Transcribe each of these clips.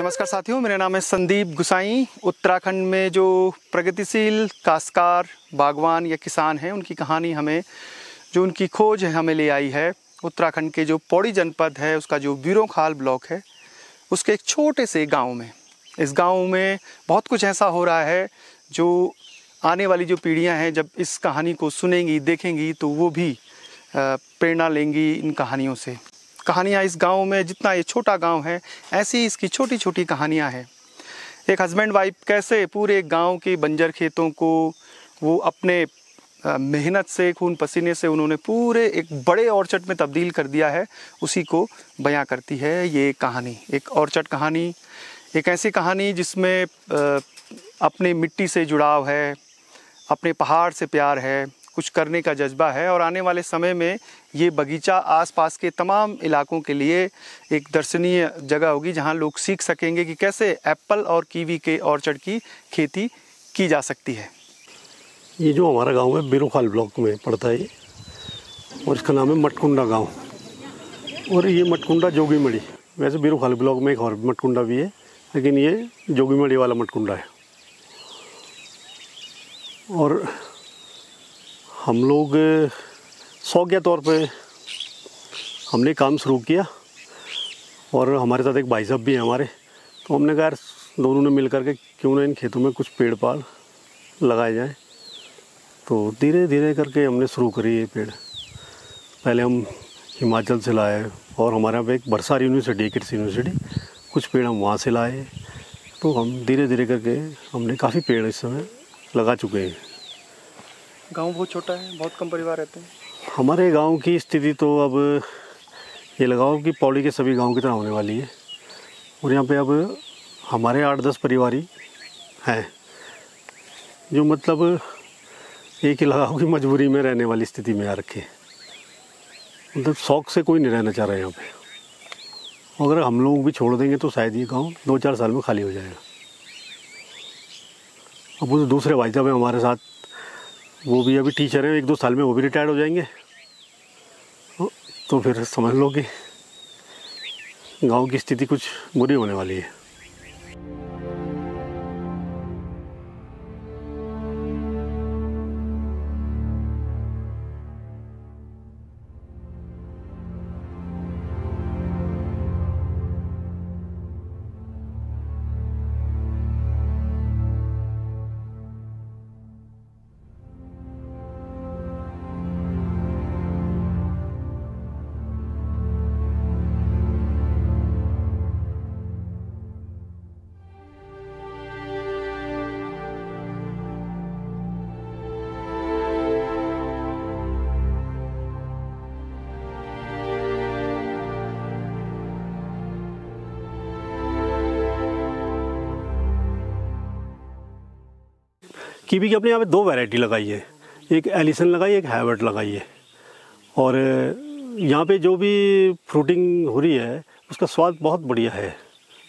नमस्कार साथियों, मेरा नाम है संदीप गुसाई। उत्तराखंड में जो प्रगतिशील काश्तकार, बागवान या किसान हैं, उनकी कहानी हमें, जो उनकी खोज है, हमें ले आई है उत्तराखंड के जो पौड़ी जनपद है, उसका जो बीरोंखाल ब्लॉक है, उसके एक छोटे से गांव में। इस गांव में बहुत कुछ ऐसा हो रहा है जो आने वाली जो पीढ़ियां हैं, जब इस कहानी को सुनेंगी, देखेंगी, तो वो भी प्रेरणा लेंगी इन कहानियों से। कहानियाँ इस गांव में, जितना ये छोटा गांव है, ऐसी इसकी छोटी छोटी कहानियाँ हैं। एक हस्बैंड वाइफ कैसे पूरे गांव के बंजर खेतों को वो अपने मेहनत से, खून पसीने से उन्होंने पूरे एक बड़े ऑर्चर्ड में तब्दील कर दिया है, उसी को बयां करती है ये कहानी। एक ऑर्चर्ड कहानी, एक ऐसी कहानी जिसमें अपने मिट्टी से जुड़ाव है, अपने पहाड़ से प्यार है, कुछ करने का जज्बा है, और आने वाले समय में ये बगीचा आसपास के तमाम इलाकों के लिए एक दर्शनीय जगह होगी, जहां लोग सीख सकेंगे कि कैसे एप्पल और कीवी के ऑर्चर्ड की खेती की जा सकती है। ये जो हमारा गांव है, बीरोंखाल ब्लॉक में पड़ता है, और इसका नाम है मटकुंडा गांव। और ये मटकुंडा जोगीमढ़ी, वैसे बीरोंखाल ब्लॉक में एक और मटकुंडा भी है, लेकिन ये जोगीमढ़ी वाला मटकुंडा है। और हम लोग शौक के तौर पे हमने काम शुरू किया, और हमारे साथ एक भाई साहब भी हैं हमारे, तो हमने कहा यार दोनों ने मिल करके क्यों ना इन खेतों में कुछ पेड़ पाड़ लगाए जाएं। तो धीरे धीरे करके हमने शुरू करी ये पेड़। पहले हम हिमाचल से लाए, और हमारे यहाँ पे एक बरसार यूनिवर्सिटी, कृषि यूनिवर्सिटी, कुछ पेड़ हम वहाँ से लाए। तो हम धीरे धीरे करके हमने काफ़ी पेड़ इस समय लगा चुके हैं। गांव बहुत छोटा है, बहुत कम परिवार रहते हैं। हमारे गांव की स्थिति तो अब ये लगाओ कि पौड़ी के सभी गांव की तरह होने वाली है। और यहाँ पे अब हमारे 8-10 परिवार ही हैं, जो मतलब एक ही लगाओ कि मजबूरी में रहने वाली स्थिति में आ रखे। मतलब शौक से कोई नहीं रहना चाह रहा है यहाँ पे। अगर हम लोग भी छोड़ देंगे तो शायद ये गाँव 2-4 साल में खाली हो जाएगा। अब वो दूसरे भाई साहब हैं हमारे साथ, वो भी अभी टीचर हैं, 1-2 साल में वो भी रिटायर्ड हो जाएंगे। तो फिर समझ लो कि गांव की स्थिति कुछ बुरी होने वाली है। कीवी की अपने यहाँ पे 2 वैरायटी लगाई है, एक एलिसन लगाई है, एक हैवर्ट लगाई है। और यहाँ पे जो भी फ्रूटिंग हो रही है उसका स्वाद बहुत बढ़िया है।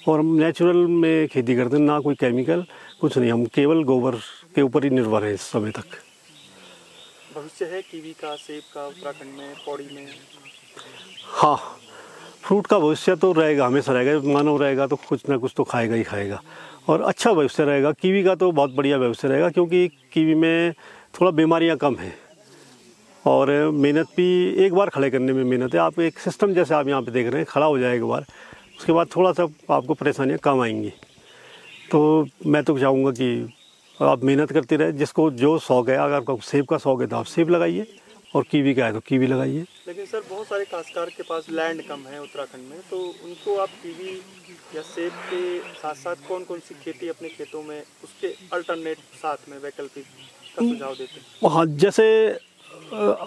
और हम नेचुरल में खेती करते हैं, ना कोई केमिकल, कुछ नहीं। हम केवल गोबर के ऊपर ही निर्भर हैं इस समय तक। भविष्य है कीवी का, सेब का उत्तराखंड में, पौड़ी में? हाँ, फ्रूट का भविष्य तो रहेगा, हमेशा रहेगा। मानव रहेगा तो कुछ ना कुछ तो खाएगा ही खाएगा, और अच्छा भविष्य रहेगा। कीवी का तो बहुत बढ़िया भविष्य रहेगा, क्योंकि कीवी में थोड़ा बीमारियां कम हैं, और मेहनत भी एक बार खड़े करने में मेहनत है। आप एक सिस्टम जैसे आप यहाँ पे देख रहे हैं, खड़ा हो जाए एक बार, उसके बाद थोड़ा सा आपको परेशानियाँ कम आएंगी। तो मैं तो चाहूँगा कि आप मेहनत करते रहे। जिसको जो शौक है, अगर आपको सेब का शौक है तो आप सेब लगाइए, और कीवी का है तो कीवी लगाइए। लेकिन सर, बहुत सारे काश्तकार के पास लैंड कम है उत्तराखंड में, तो उनको आप कीवी या सेब के साथ साथ कौन कौन सी खेती अपने खेतों में, उसके अल्टरनेट साथ में वैकल्पिक का सुझाव देते हैं? हाँ, जैसे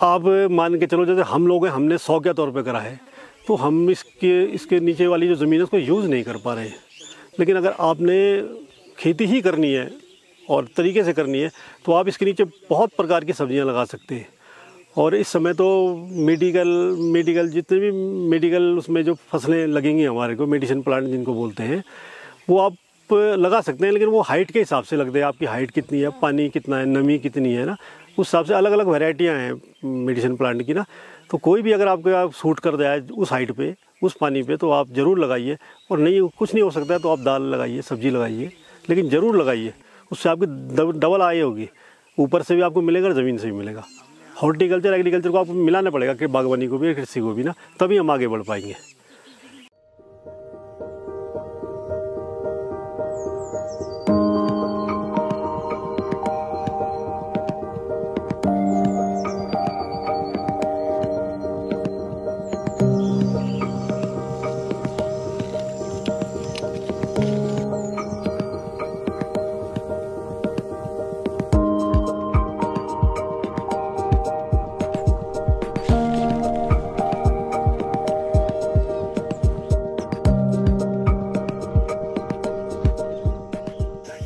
आप मान के चलो, जैसे हम लोग हैं, हमने शौकिया तौर पे करा है, तो हम इसके नीचे वाली जो ज़मीन है उसको यूज़ नहीं कर पा रहे हैं। लेकिन अगर आपने खेती ही करनी है और तरीके से करनी है, तो आप इसके नीचे बहुत प्रकार की सब्जियां लगा सकते हैं। और इस समय तो मेडिकल जितने भी मेडिकल उसमें जो फसलें लगेंगी हमारे को, मेडिसिन प्लांट जिनको बोलते हैं, वो आप लगा सकते हैं। लेकिन वो हाइट के हिसाब से लगते हैं, आपकी हाइट कितनी है, पानी कितना है, नमी कितनी है ना, उस हिसाब से अलग अलग वैरायटियाँ हैं मेडिसिन प्लांट की ना। तो कोई भी अगर आपको सूट कर जाए उस हाइट पे, उस पानी पे तो आप ज़रूर लगाइए। और नहीं कुछ नहीं हो सकता है तो आप दाल लगाइए, सब्जी लगाइए, लेकिन ज़रूर लगाइए। उससे आपकी डबल आय होगी, ऊपर से भी आपको मिलेगा और ज़मीन से भी मिलेगा। हॉर्टिकल्चर एग्रीकल्चर को आपको मिलाना पड़ेगा कि बागवानी को भी, कृषि को भी ना, तभी हम आगे बढ़ पाएंगे।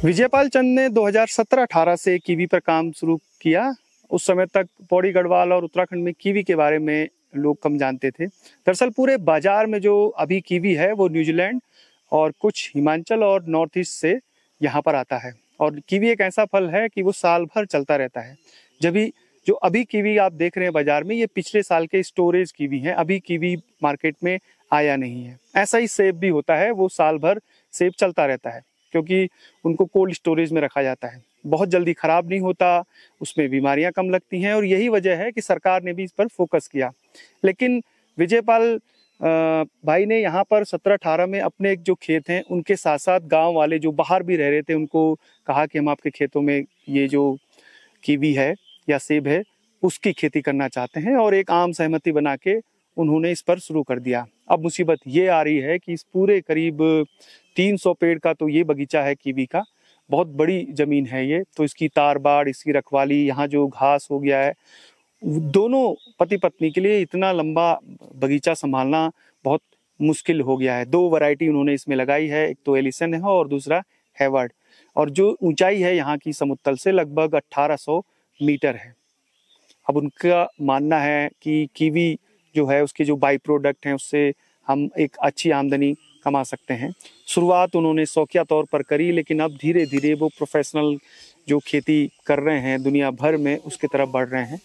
विजयपाल चंद ने 2017-18 से कीवी पर काम शुरू किया। उस समय तक पौड़ी गढ़वाल और उत्तराखंड में कीवी के बारे में लोग कम जानते थे। दरअसल पूरे बाजार में जो अभी कीवी है वो न्यूजीलैंड और कुछ हिमाचल और नॉर्थ ईस्ट से यहाँ पर आता है। और कीवी एक ऐसा फल है कि वो साल भर चलता रहता है। जो अभी कीवी आप देख रहे हैं बाजार में, ये पिछले साल के स्टोरेज कीवी हैं, अभी कीवी मार्केट में आया नहीं है। ऐसा ही सेब भी होता है, वो साल भर सेब चलता रहता है क्योंकि उनको कोल्ड स्टोरेज में रखा जाता है, बहुत जल्दी खराब नहीं होता, उसमें बीमारियां कम लगती हैं। और यही वजह है कि सरकार ने भी इस पर फोकस किया। लेकिन विजयपाल भाई ने यहाँ पर 17-18 में अपने एक जो खेत हैं उनके साथ साथ गांव वाले जो बाहर भी रह रहे थे उनको कहा कि हम आपके खेतों में ये जो कीवी है या सेब है उसकी खेती करना चाहते हैं, और एक आम सहमति बना के उन्होंने इस पर शुरू कर दिया। अब मुसीबत ये आ रही है कि इस पूरे करीब 300 पेड़ का तो ये बगीचा है कीवी का, बहुत बड़ी जमीन है ये, तो इसकी तार बाड़, इसकी रखवाली, यहाँ जो घास हो गया है, दोनों पति पत्नी के लिए इतना लंबा बगीचा संभालना बहुत मुश्किल हो गया है। 2 वैरायटी उन्होंने इसमें लगाई है, एक तो एलिसन है और दूसरा हैवर्ड। और जो ऊंचाई है यहाँ की समुद्र तल से लगभग 1800 मीटर है। अब उनका मानना है कि कीवी जो है उसके जो बाई प्रोडक्ट हैं उससे हम एक अच्छी आमदनी कमा सकते हैं। शुरुआत उन्होंने शौकिया तौर पर करी, लेकिन अब धीरे धीरे वो प्रोफेशनल जो खेती कर रहे हैं दुनिया भर में उसकी तरफ बढ़ रहे हैं।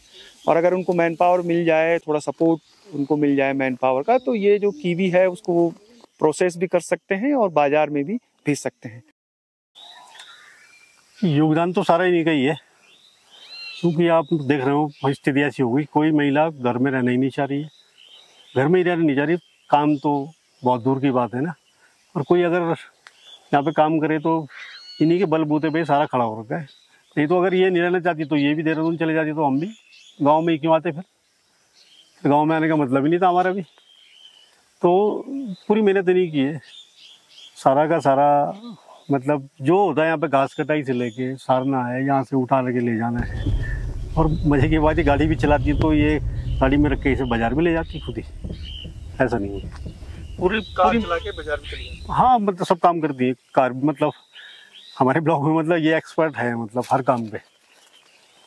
और अगर उनको मैन पावर मिल जाए, थोड़ा सपोर्ट उनको मिल जाए मैन पावर का, तो ये जो कीवी है उसको वो प्रोसेस भी कर सकते हैं और बाजार में भी भेज सकते हैं। योगदान तो सारा इन्हीं का ही है, क्योंकि आप देख रहे हो स्थिति ऐसी हो गई, कोई महिला घर में रहना ही नहीं चाह रही है, घर में ही रहना नहीं चाह रही। काम तो बहुत दूर की बात है ना। और कोई अगर यहाँ पे काम करे तो इन्हीं के बलबूते पे सारा खड़ा हो रखा है। नहीं तो अगर ये नहीं रहना चाहती तो ये भी देहरादून चले जाती, तो हम भी गांव में ही क्यों आते फिर गांव में आने का मतलब ही नहीं था हमारा भी। तो पूरी मेहनत इन्हीं की है, सारा का सारा मतलब जो होता है यहाँ पे घास कटाई से लेके सारना है, यहाँ से उठा के ले जाना है। और मजे की बात है गाड़ी भी चलाती है, तो ये गाड़ी में रख के इसे बाजार में ले जाती खुद ही, ऐसा नहीं है। पूरी चला के बाजार में चली जाती। हाँ, मतलब सब काम करती है कार, मतलब हमारे ब्लॉक में मतलब ये एक्सपर्ट है, मतलब हर काम पे।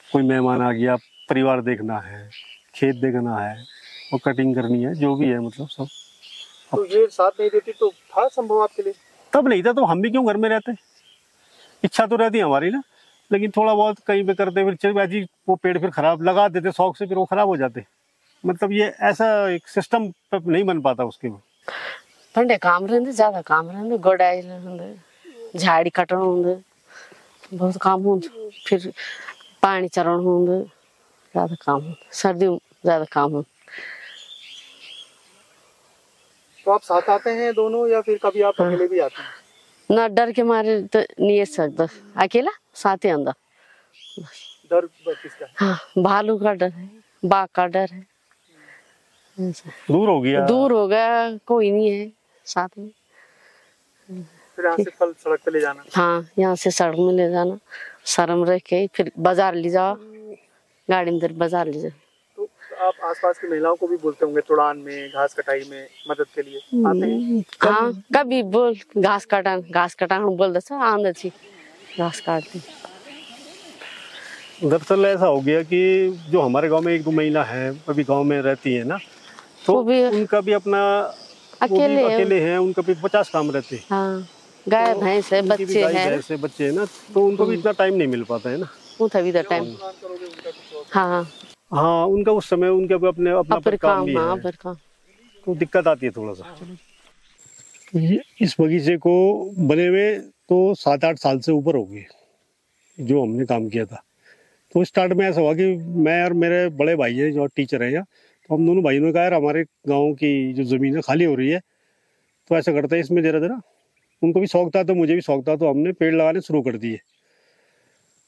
कोई मेहमान आ गया, परिवार देखना है, खेत देखना है और कटिंग करनी है, जो भी है मतलब सब। तो ये साथ नहीं देती तो था संभव आपके लिए? तब नहीं था तो हम भी क्यों घर में रहते। इच्छा तो रहती है हमारी ना, लेकिन थोड़ा बहुत कहीं पे करते फिर वो पेड़ फिर खराब लगा देते शौक से, फिर वो खराब हो जाते। मतलब ये ऐसा एक सिस्टम नहीं बन पाता उसके में। पंडे काम रहते, ज्यादा काम रहते, गोडाई रहते, झाड़ी कटन होंगे, बहुत काम होंगे, फिर पानी चरण होंगे, ज्यादा काम होंगे, सर्दी में ज्यादा काम होंगे। तो आप साथ आते हैं दोनों या फिर कभी आप अकेले भी आते हैं? ना डर के मारे तो नहीं आ सकता, अकेला साथ ही अंदर। डर किसका है? हाँ, भालू का डर है, बाघ का डर है। दूर हो गया, कोई नहीं है साथ में। फिर यहाँ से फल सड़क पे ले जाना? हाँ, यहाँ से सड़क में ले जाना, शर्म रख के फिर बाजार ले जाओ, गाड़ी में बाजार ले जाओ। तो आप आसपास की महिलाओं को भी बोलते होंगे तुड़ान में, घास कटाई में मदद के लिए आते हैं? हाँ, कभी बोल घास काटा बोल दे आंदा छी घास काटती। दरअसल ऐसा हो गया कि जो हमारे गांव में 1-2 महिला है अभी गांव में रहती है ना, तो उनका भी अपना अकेले हैं, उनका भी 50 काम रहते हैं। हाँ, गाय भैंस है, बच्चे है ना, तो उनको भी इतना टाइम नहीं मिल पाता है ना। टाइम हाँ हाँ, उनका उस समय उनके अपना काम भी है। तो दिक्कत आती है थोड़ा सा। इस बगीचे को बने हुए तो 7-8 साल से ऊपर हो गए जो हमने काम किया था। तो स्टार्ट में ऐसा हुआ कि मैं और मेरे बड़े भाई है जो टीचर है यहाँ, तो हम दोनों भाइयों ने कहा यार हमारे गांव की जो ज़मीन है खाली हो रही है, तो ऐसा करते हैं इसमें जरा जरा, उनको भी शौक था तो मुझे भी शौक था, तो हमने पेड़ लगाने शुरू कर दिए।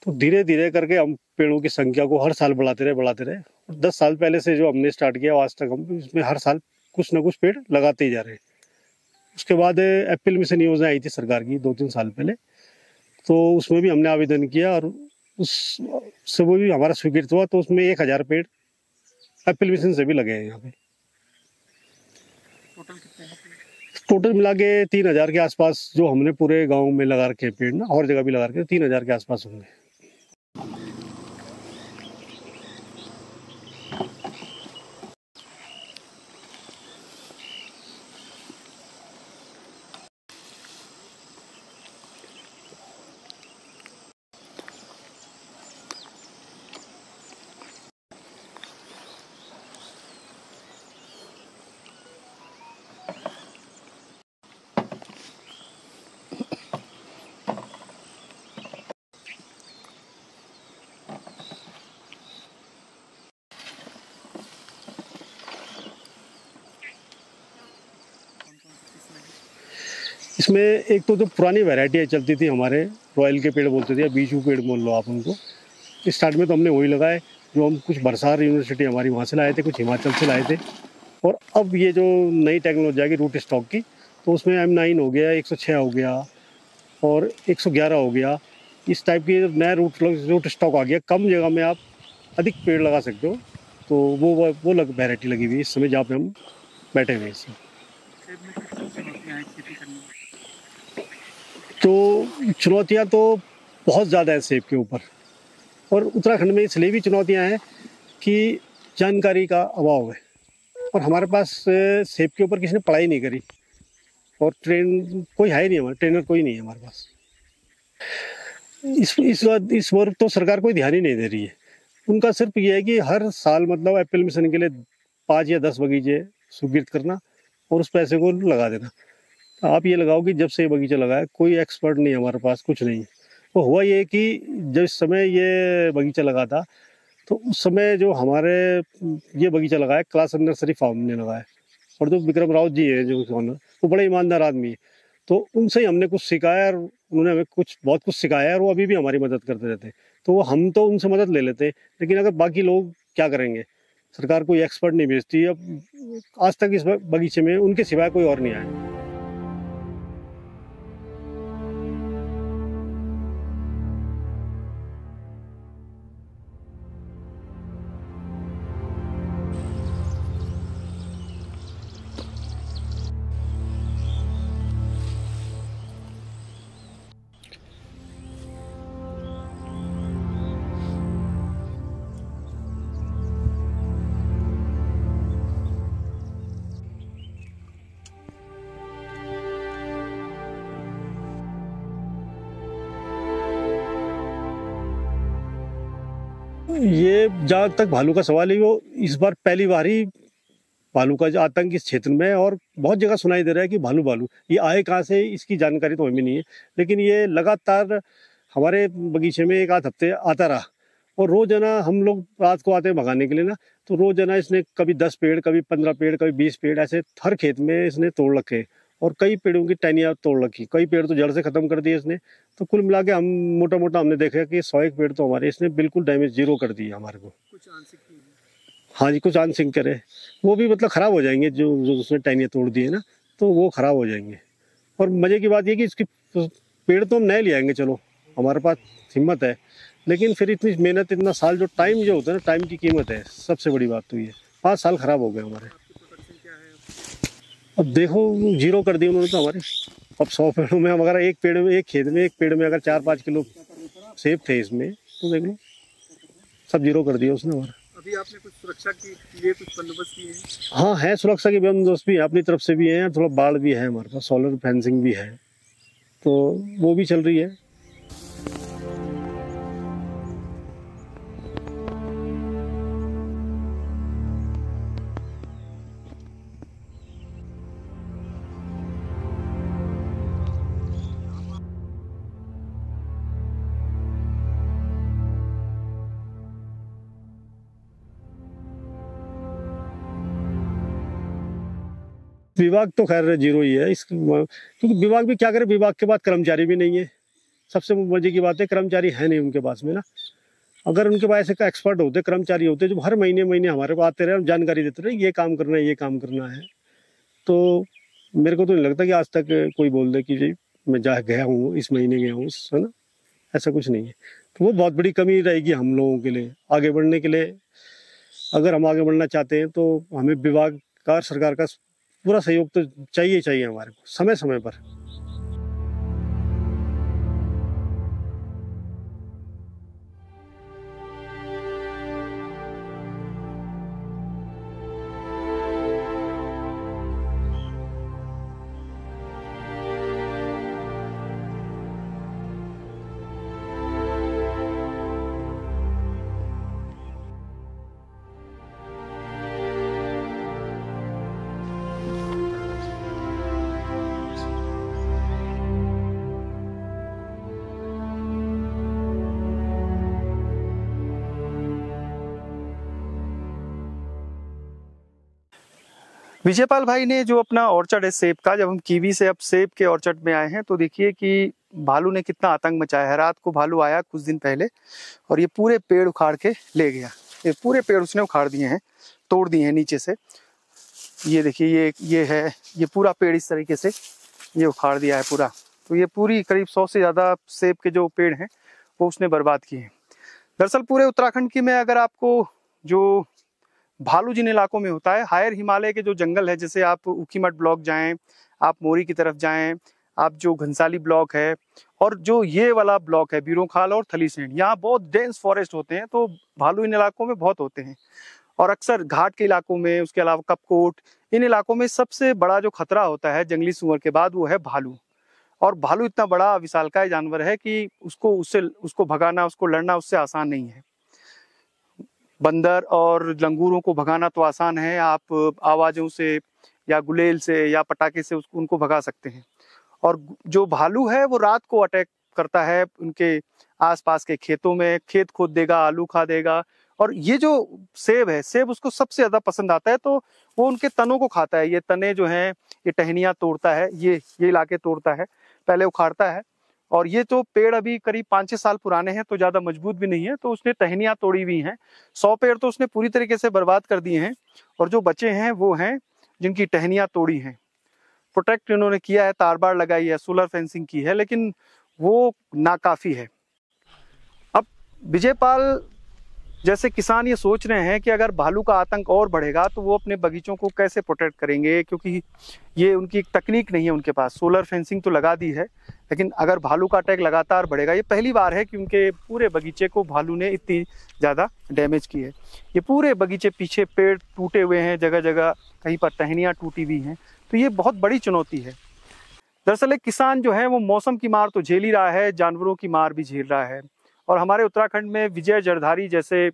तो धीरे धीरे करके हम पेड़ों की संख्या को हर साल बढ़ाते रहे। 10 साल पहले से जो हमने स्टार्ट किया आज तक हम इसमें हर साल कुछ ना कुछ पेड़ लगाते ही जा रहे हैं। उसके बाद एप्पल मिशन योजना आई थी सरकार की 2-3 साल पहले, तो उसमें भी हमने आवेदन किया और उससे वो भी हमारा स्वीकृत हुआ। तो उसमें 1000 पेड़ एप्पल मिशन से भी लगे हैं यहाँ पे। टोटल मिला के 3000 के आसपास जो हमने पूरे गांव में लगा रखे पेड़ ना, और जगह भी लगा रखे 3000 के आसपास होंगे। इसमें एक तो जो पुरानी वैरायटी चलती थी हमारे, रॉयल के पेड़ बोलते थे या बीजू पेड़ बोल लो आप उनको। स्टार्ट में तो हमने वही लगाए जो हम कुछ बरसार यूनिवर्सिटी हमारी वहाँ से लाए थे, कुछ हिमाचल से लाए थे। और अब ये जो नई टेक्नोलॉजी आ गई रूट स्टॉक की, तो उसमें M9 हो गया, 106 हो गया और 111 हो गया। इस टाइप की नया रूट स्टॉक आ गया, कम जगह में आप अधिक पेड़ लगा सकते हो। तो वो वैरायटी लगी हुई है इस समय जहाँ पे हम बैठे हुए हैं। तो चुनौतियाँ तो बहुत ज़्यादा है सेब के ऊपर, और उत्तराखंड में इसलिए भी चुनौतियाँ हैं कि जानकारी का अभाव है, और हमारे पास सेब के ऊपर किसी ने पढ़ाई नहीं करी, और कोई है ही नहीं, हमारे ट्रेनर कोई नहीं है हमारे पास। इस वर्ग तो सरकार कोई ध्यान ही नहीं दे रही है। उनका सिर्फ ये है कि हर साल मतलब एप्पल मिशन के लिए 5 या 10 बगीचे स्वीकृत करना और उस पैसे को लगा देना। आप ये लगाओ कि जब से ये बगीचा लगा है कोई एक्सपर्ट नहीं हमारे पास, कुछ नहीं। वो हुआ ये कि जिस समय ये बगीचा लगा था तो उस समय जो हमारे ये बगीचा लगाया क्लास नर्सरी फार्म ने लगाया, और जो विक्रम राउत जी है जो ऑनर, वो बड़े ईमानदार आदमी है। तो उनसे ही हमने कुछ सिखाया और उन्होंने हमें बहुत कुछ सिखाया, और वो अभी भी हमारी मदद करते रहते हैं। तो हम तो उनसे मदद ले लेते हैं, लेकिन अगर बाकी लोग क्या करेंगे, सरकार कोई एक्सपर्ट नहीं भेजती। अब आज तक इस बगीचे में उनके सिवाय कोई और नहीं आया। ये जहाँ तक भालू का सवाल है, वो इस बार पहली बार ही भालू का जो आतंक इस क्षेत्र में है, और बहुत जगह सुनाई दे रहा है कि भालू ये आए कहाँ से, इसकी जानकारी तो हमें नहीं है। लेकिन ये लगातार हमारे बगीचे में 1 आध हफ्ते आता रहा, और रोजाना हम लोग रात को आते हैं भगाने के लिए ना, तो रोजाना इसने कभी 10 पेड़, कभी 15 पेड़, कभी 20 पेड़ ऐसे हर खेत में इसने तोड़ रखे, और कई पेड़ों की टहनियाँ तोड़ रखी, कई पेड़ तो जड़ से खत्म कर दिए इसने। तो कुल मिला के हम मोटा मोटा हमने देखा कि 101 पेड़ तो हमारे इसने बिल्कुल डैमेज जीरो कर दिए हमारे को। कुछ आंशिक, हाँ जी, कुछ आंशिक करे, वो भी मतलब खराब हो जाएंगे, जो उसने टहनियाँ तोड़ दी है ना, तो वो खराब हो जाएंगे। और मजे की बात ये कि इसकी पेड़ तो हम नए ले आएंगे, चलो हमारे पास हिम्मत है, लेकिन फिर इतनी मेहनत, इतना साल, जो टाइम जो होता है ना, टाइम की कीमत है। सबसे बड़ी बात तो ये 5 साल खराब हो गए हमारे। अब देखो जीरो कर दी उन्होंने तो हमारी। अब 100 पेड़ों में हम अगर एक खेत में एक पेड़ में अगर 4-5 किलो सेब थे इसमें, तो देख लो सब जीरो कर दिया उसने हमारा। अभी आपने कुछ सुरक्षा के लिए कुछ बंदोबस्त किए हैं? हाँ है, सुरक्षा के बंदोबस्त भी है, अपनी तरफ से भी है, थोड़ा बाड़ भी है हमारे पास, सोलर फेंसिंग भी है, तो वो भी चल रही है। विभाग तो खैर जीरो ही है क्योंकि विभाग भी क्या करे, विभाग के पास कर्मचारी भी नहीं है। सबसे मजे की बात है कर्मचारी है नहीं उनके पास में ना। अगर उनके पास ऐसे एक्सपर्ट होते, कर्मचारी होते जो हर महीने महीने हमारे पास आते रहे, जानकारी देते रहे ये काम करना है ये काम करना है, तो मेरे को तो नहीं लगता कि आज तक कोई बोल दे कि जी मैं जा गया हूँ इस महीने गया हूँ, है ना। ऐसा कुछ नहीं है। तो वो बहुत बड़ी कमी रहेगी हम लोगों के लिए आगे बढ़ने के लिए। अगर हम आगे बढ़ना चाहते हैं तो हमें विभाग का, सरकार का पूरा सहयोग तो चाहिए चाहिए हमारे को समय समय पर। विजयपाल भाई ने जो अपना ऑर्चर्ड है सेब का, जब हम कीवी से अब सेब के ऑर्चर्ड में आए हैं तो देखिए कि भालू ने कितना आतंक मचाया है। रात को भालू आया कुछ दिन पहले और ये पूरे पेड़ उखाड़ के ले गया। ये पूरे पेड़ उसने उखाड़ दिए हैं, तोड़ दिए हैं नीचे से। ये देखिए ये है, ये पूरा पेड़ इस तरीके से ये उखाड़ दिया है पूरा। तो ये पूरी करीब 100 से ज़्यादा सेब के जो पेड़ हैं वो उसने बर्बाद किए हैं। दरअसल पूरे उत्तराखंड की में अगर आपको जो भालू जिन इलाकों में होता है, हायर हिमालय के जो जंगल है, जैसे आप ऊखीमठ ब्लॉक जाएं, आप मोरी की तरफ जाएं, आप जो घनसाली ब्लॉक है और जो ये वाला ब्लॉक है बीरोखाल और थलीसैंण, यहाँ बहुत डेंस फॉरेस्ट होते हैं। तो भालू इन इलाकों में बहुत होते हैं और अक्सर घाट के इलाकों में, उसके अलावा कपकोट, इन इलाकों में सबसे बड़ा जो खतरा होता है जंगली सूअर के बाद वो है भालू। और भालू इतना बड़ा विशालकाय जानवर है कि उसको भगाना, उसको लड़ना उससे आसान नहीं है। बंदर और लंगूरों को भगाना तो आसान है, आप आवाज़ों से या गुलेल से या पटाखे से उनको भगा सकते हैं। और जो भालू है वो रात को अटैक करता है उनके आसपास के खेतों में, खेत खोद देगा, आलू खा देगा। और ये जो सेब है, सेब उसको सबसे ज़्यादा पसंद आता है, तो वो उनके तनों को खाता है। ये तने जो हैं ये टहनियाँ तोड़ता है, ये इलाके तोड़ता है, पहले उखाड़ता है। और ये तो पेड़ अभी करीब 5-6 साल पुराने हैं, तो ज़्यादा मजबूत भी नहीं है, तो उसने टहनियाँ तोड़ी हुई हैं। 100 पेड़ तो उसने पूरी तरीके से बर्बाद कर दिए हैं और जो बचे हैं वो हैं जिनकी टहनियाँ तोड़ी हैं। प्रोटेक्ट इन्होंने किया है, तार बाड़ लगाई है, सोलर फेंसिंग की है, लेकिन वो नाकाफ़ी है। अब विजयपाल जैसे किसान ये सोच रहे हैं कि अगर भालू का आतंक और बढ़ेगा तो वो अपने बगीचों को कैसे प्रोटेक्ट करेंगे, क्योंकि ये उनकी एक तकनीक नहीं है उनके पास। सोलर फेंसिंग तो लगा दी है, लेकिन अगर भालू का अटैक लगातार बढ़ेगा, ये पहली बार है कि उनके पूरे बगीचे को भालू ने इतनी ज़्यादा डैमेज की है। ये पूरे बगीचे पीछे पेड़ टूटे हुए हैं, जगह जगह कहीं पर टहनियाँ टूटी हुई हैं, तो ये बहुत बड़ी चुनौती है। दरअसल एक किसान जो है वो मौसम की मार तो झेल ही रहा है, जानवरों की मार भी झेल रहा है। और हमारे उत्तराखंड में विजय जरधारी जैसे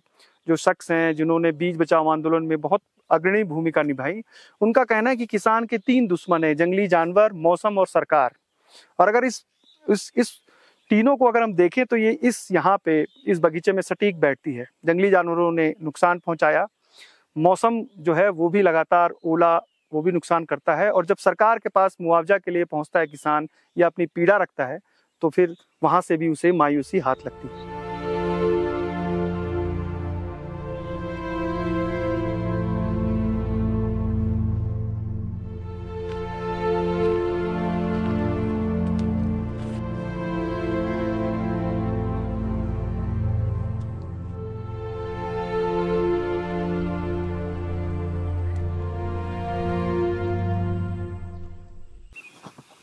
जो शख्स हैं जिन्होंने बीज बचाओ आंदोलन में बहुत अग्रणी भूमिका निभाई, उनका कहना है कि किसान के 3 दुश्मन हैं, जंगली जानवर, मौसम और सरकार। और अगर इस तीनों को अगर हम देखें तो ये यहाँ पे इस बगीचे में सटीक बैठती है। जंगली जानवरों ने नुकसान पहुंचाया, मौसम जो है वो भी लगातार ओला वो भी नुकसान करता है, और जब सरकार के पास मुआवजा के लिए पहुंचता है किसान या अपनी पीड़ा रखता है तो फिर वहां से भी उसे मायूसी हाथ लगती है।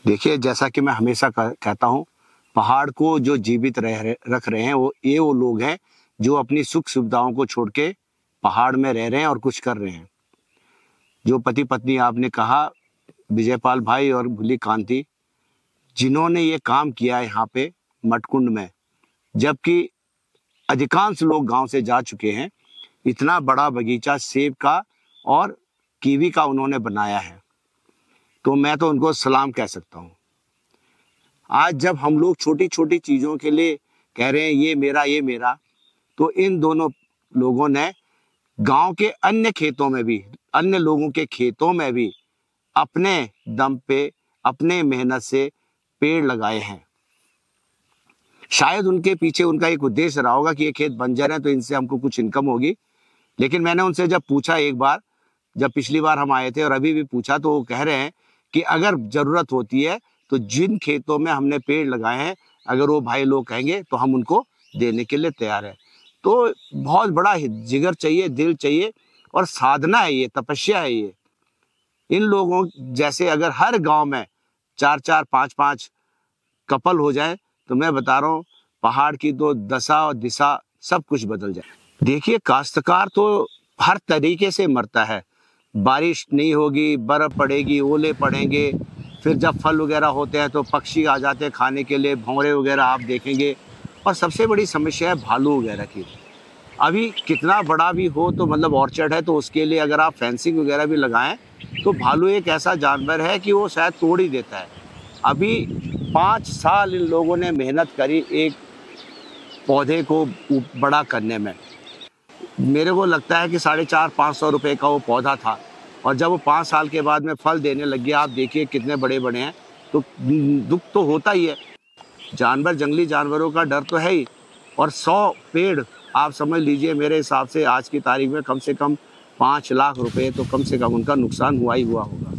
देखिए, जैसा कि मैं हमेशा कहता हूँ, पहाड़ को जो जीवित रख रहे हैं वो लोग हैं जो अपनी सुख सुविधाओं को छोड़ के पहाड़ में रह रहे हैं और कुछ कर रहे हैं। जो पति पत्नी आपने कहा, विजयपाल भाई और भूली कांति, जिन्होंने ये काम किया है यहाँ पे मटकुंड में, जबकि अधिकांश लोग गांव से जा चुके हैं, इतना बड़ा बगीचा सेब का और कीवी का उन्होंने बनाया है, तो मैं तो उनको सलाम कह सकता हूँ। आज जब हम लोग छोटी छोटी चीज़ों के लिए कह रहे हैं ये मेरा, तो इन दोनों लोगों ने गांव के अन्य खेतों में भी, अन्य लोगों के खेतों में भी अपने दम पे, अपने मेहनत से पेड़ लगाए हैं। शायद उनके पीछे उनका एक उद्देश्य रहा होगा कि ये खेत बंजर है तो इनसे हमको कुछ इनकम होगी। लेकिन मैंने उनसे जब पूछा एक बार, जब पिछली बार हम आए थे और अभी भी पूछा, तो वो कह रहे हैं कि अगर जरूरत होती है तो जिन खेतों में हमने पेड़ लगाए हैं, अगर वो भाई लोग कहेंगे तो हम उनको देने के लिए तैयार हैं। तो बहुत बड़ा जिगर चाहिए, दिल चाहिए और साधना है, ये तपस्या है। ये इन लोगों जैसे अगर हर गांव में 4-4, 5-5 कपल हो जाए तो मैं बता रहा हूँ पहाड़ की तो दशा और दिशा सब कुछ बदल जाए। देखिए, काश्तकार तो हर तरीके से मरता है। बारिश नहीं होगी, बर्फ पड़ेगी, ओले पड़ेंगे, फिर जब फल वगैरह होते हैं तो पक्षी आ जाते हैं खाने के लिए, भौरे वगैरह आप देखेंगे। और सबसे बड़ी समस्या है भालू वगैरह की। अभी कितना बड़ा भी हो तो मतलब ऑर्चर्ड है तो उसके लिए अगर आप फेंसिंग वगैरह भी लगाएं तो भालू एक ऐसा जानवर है कि वो शायद तोड़ ही देता है। अभी 5 साल इन लोगों ने मेहनत करी एक पौधे को बड़ा करने में। मेरे को लगता है कि 450-500 रुपये का वो पौधा था और जब वो 5 साल के बाद में फल देने लग गया, आप देखिए कितने बड़े बड़े हैं, तो दुख तो होता ही है। जानवर, जंगली जानवरों का डर तो है ही। और 100 पेड़ आप समझ लीजिए, मेरे हिसाब से आज की तारीख में कम से कम 5 लाख रुपए तो कम से कम उनका नुकसान हुआ ही हुआ होगा।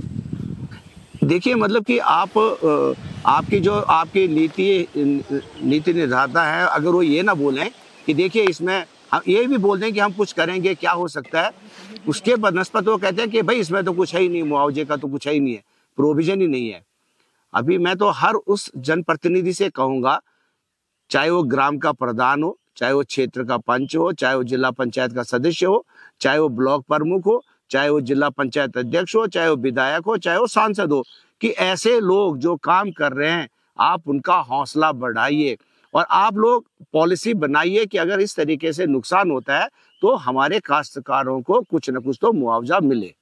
देखिए, मतलब कि आपकी जो आपकी नीति निर्धारता है, अगर वो ये ना बोलें कि देखिए इसमें, हम ये भी बोल दें कि हम कुछ करेंगे, क्या हो सकता है, उसके बनस्पत वो कहते हैं कि भाई इसमें तो कुछ है ही नहीं, मुआवजे का तो कुछ है ही नहीं है, प्रोविजन ही नहीं है। अभी मैं तो हर उस जनप्रतिनिधि से कहूँगा, चाहे वो ग्राम का प्रधान हो, चाहे वो क्षेत्र का पंच हो, चाहे वो जिला पंचायत का सदस्य हो, चाहे वो ब्लॉक प्रमुख हो, चाहे वो जिला पंचायत अध्यक्ष हो, चाहे वो विधायक हो, चाहे वो सांसद हो, कि ऐसे लोग जो काम कर रहे हैं आप उनका हौसला बढ़ाइए और आप लोग पॉलिसी बनाइए कि अगर इस तरीके से नुकसान होता है तो हमारे काश्तकारों को कुछ न कुछ तो मुआवजा मिले।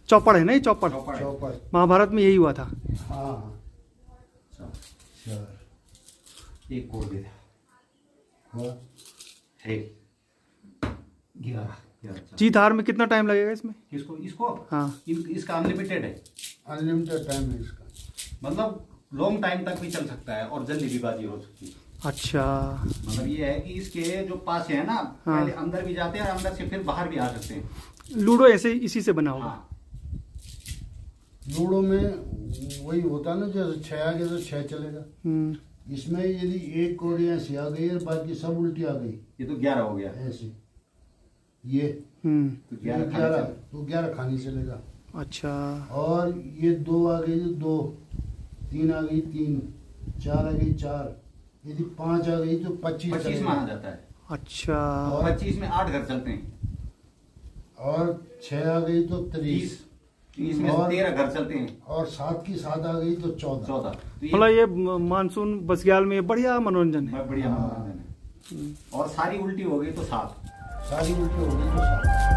चौपड़ है ना, ये चौपड़ महाभारत में यही हुआ था। हाँ, एक कोड दे जीत हार में कितना टाइम लगेगा इसमें? इसको हाँ, इसका अनलिमिटेड है, अनलिमिटेड टाइम है इसका, मतलब लॉन्ग टाइम तक भी चल सकता है और जल्दी भी बाजी हो सकती है। अच्छा, मतलब ये है कि इसके जो पास है ना, हाँ, पहले अंदर भी जाते हैं और अंदर से फिर बाहर भी आ सकते हैं। लूडो ऐसे इसी से बना होगा। हाँ। लूडो में वही होता ना, जैसे 6 आ गया तो 6 चलेगा। इसमें यदि एक कोड़ी ऐसी आ गई और बाकी सब उल्टी आ गई, ये तो 11 हो गया ऐसे, ये तो 11 खानी चलेगा। अच्छा, और ये 2 आ गई तो 2, 3 आ गई 3, 4 आ गई 4, यदि 5 आ गई तो 25 माना जाता है। अच्छा, और 25 में 8 घर चलते हैं, और 6 आ गई तो 30 में 13 घर चलते हैं, और 7 की 7 आ गई तो 14। मतलब ये मानसून बसग्याल में बढ़िया मनोरंजन है। बढ़िया मनोरंजन है। और सारी उल्टी हो गई तो 7, सारी उल्टी हो गई तो 7।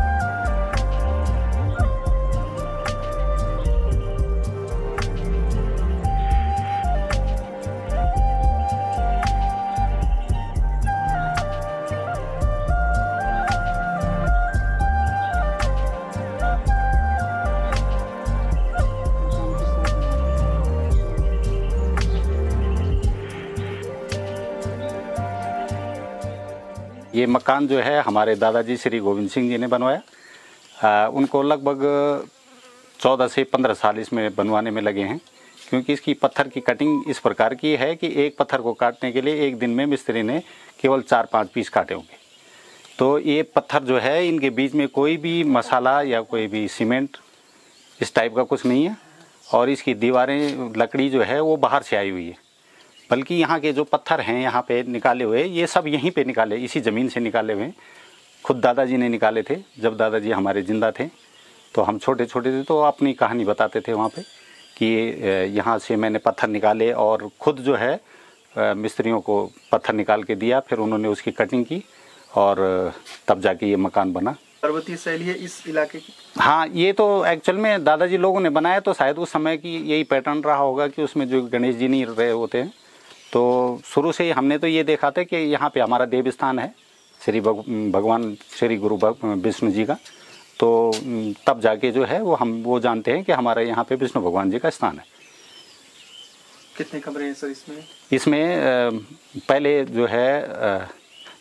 ये मकान जो है हमारे दादाजी श्री गोविंद सिंह जी ने बनवाया। उनको लगभग 14 से 15 साल इसमें बनवाने में लगे हैं, क्योंकि इसकी पत्थर की कटिंग इस प्रकार की है कि एक पत्थर को काटने के लिए एक दिन में मिस्त्री ने केवल 4-5 पीस काटे होंगे। तो ये पत्थर जो है, इनके बीच में कोई भी मसाला या कोई भी सीमेंट इस टाइप का कुछ नहीं है, और इसकी दीवारें लकड़ी जो है वो बाहर से आई हुई है। बल्कि यहाँ के जो पत्थर हैं यहाँ पे निकाले हुए, ये सब यहीं पे निकाले, इसी ज़मीन से निकाले हुए। खुद दादाजी ने निकाले थे, जब दादाजी हमारे ज़िंदा थे तो हम छोटे छोटे थे, तो अपनी कहानी बताते थे वहाँ पे कि यहाँ से मैंने पत्थर निकाले और ख़ुद जो है मिस्त्रियों को पत्थर निकाल के दिया, फिर उन्होंने उसकी कटिंग की और तब जाके ये मकान बना। पर्वतीय शैली है इस इलाके की। हाँ, ये तो एक्चुअल में दादाजी लोगों ने बनाया, तो शायद उस समय की यही पैटर्न रहा होगा कि उसमें जो गणेश जी नहीं रहे होते हैं। तो शुरू से ही हमने तो ये देखा था कि यहाँ पे हमारा देव स्थान है श्री भगवान श्री गुरु विष्णु जी का। तो तब जाके जो है वो हम वो जानते हैं कि हमारे यहाँ पे विष्णु भगवान जी का स्थान है। कितने कमरे हैं सर इसमें? इसमें पहले जो है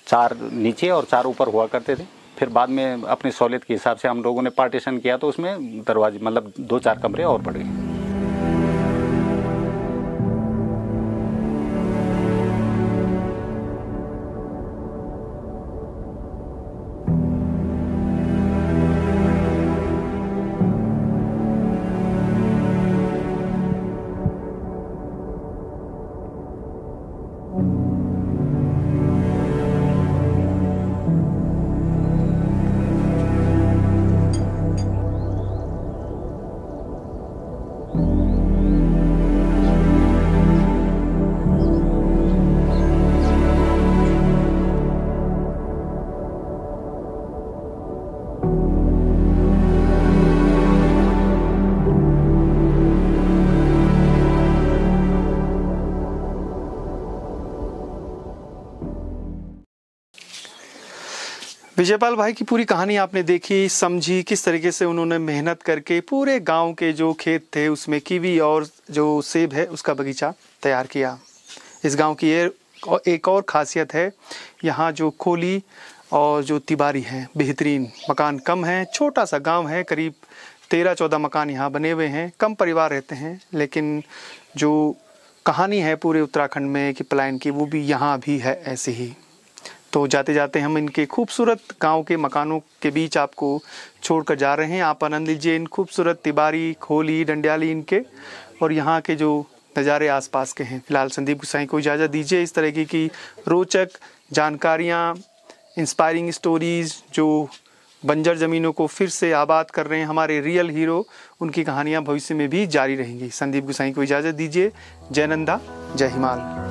4 नीचे और 4 ऊपर हुआ करते थे। फिर बाद में अपनी सहूलियत के हिसाब से हम लोगों ने पार्टीशन किया, तो उसमें दरवाजे मतलब 2-4 कमरे और बढ़ गए। विजयपाल भाई की पूरी कहानी आपने देखी, समझी किस तरीके से उन्होंने मेहनत करके पूरे गांव के जो खेत थे उसमें कीवी और जो सेब है उसका बगीचा तैयार किया। इस गांव की एक और खासियत है, यहाँ जो खोली और जो तिबारी है बेहतरीन। मकान कम है, छोटा सा गांव है, करीब 13-14 मकान यहाँ बने हुए हैं, कम परिवार रहते हैं। लेकिन जो कहानी है पूरे उत्तराखंड में कि पलायन की, वो भी यहाँ भी है ऐसे ही। तो जाते जाते हम इनके खूबसूरत गांव के मकानों के बीच आपको छोड़कर जा रहे हैं। आप आनंद लीजिए इन खूबसूरत तिबारी, खोली, डंडियाली इनके, और यहाँ के जो नज़ारे आसपास के हैं। फिलहाल संदीप गुसाई को इजाज़त दीजिए। इस तरह की रोचक जानकारियाँ, इंस्पायरिंग स्टोरीज़ जो बंजर ज़मीनों को फिर से आबाद कर रहे हैं हमारे रियल हीरो, उनकी कहानियाँ भविष्य में भी जारी रहेंगी। संदीप गुसाई को इजाज़त दीजिए। जय नंदा, जय हिमाल।